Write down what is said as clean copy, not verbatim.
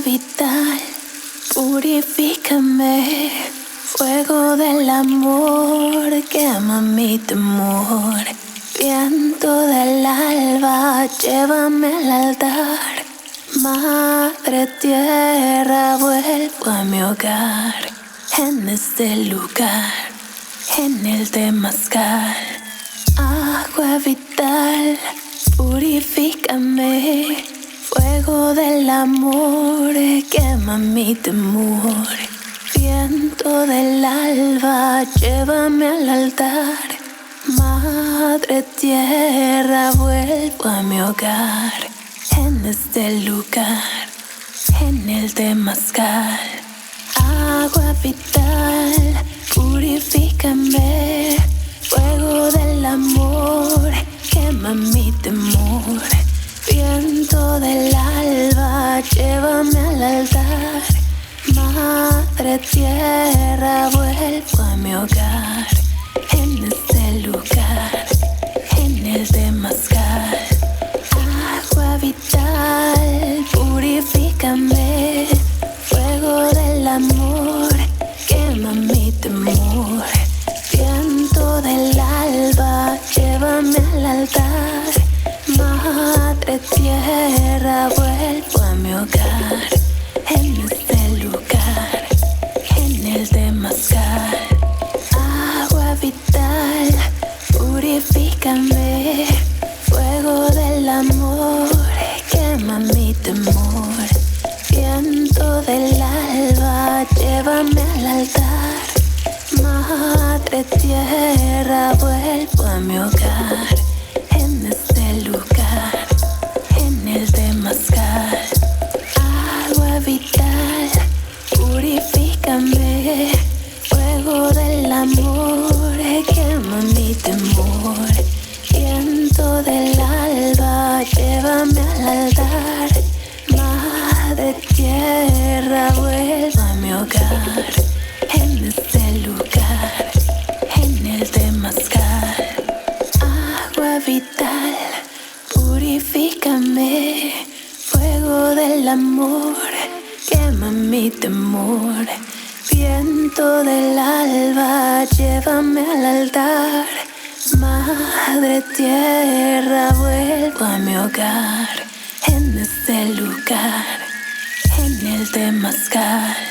vital, purifícame. Fuego del amor, quema mi temor. Viento del alba, llévame al altar. Madre tierra, vuelvo a mi hogar. En este lugar, en el temazcal. Agua vital, purifícame. Fuego del amor, quema mi temor. Viento del alba, llévame al altar. Madre tierra, vuelvo a mi hogar. En este lugar, en el temazcal. Agua vital, purifícame. Fuego del amor, quema mi temor. Viento del alba, llévame al altar. Madre tierra, vuelvo a mi hogar. En este lugar, en el temazcal. Agua vital, purifícame. Fuego del amor, quema mi temor. Viento del alba, llévame al altar. Madre tierra, vuelvo a mi hogar. En este lugar, en el temazcal. Agua vital, purifícame. Fuego del amor, quema mi temor. Viento del alba, llévame al altar. Madre tierra, vuelvo a mi hogar. En este lugar, en el temazcal. Agua vital, purifícame. Fuego del amor, quema mi temor. Viento del alba, llévame al altar. Madre tierra, vuelvo a mi hogar. En este lugar, en el temazcal. Agua vital, purifícame. Fuego del amor, quema mi temor. Viento del alba, llévame al altar. Madre tierra, vuelvo a mi hogar. En este lugar, en el temazcal.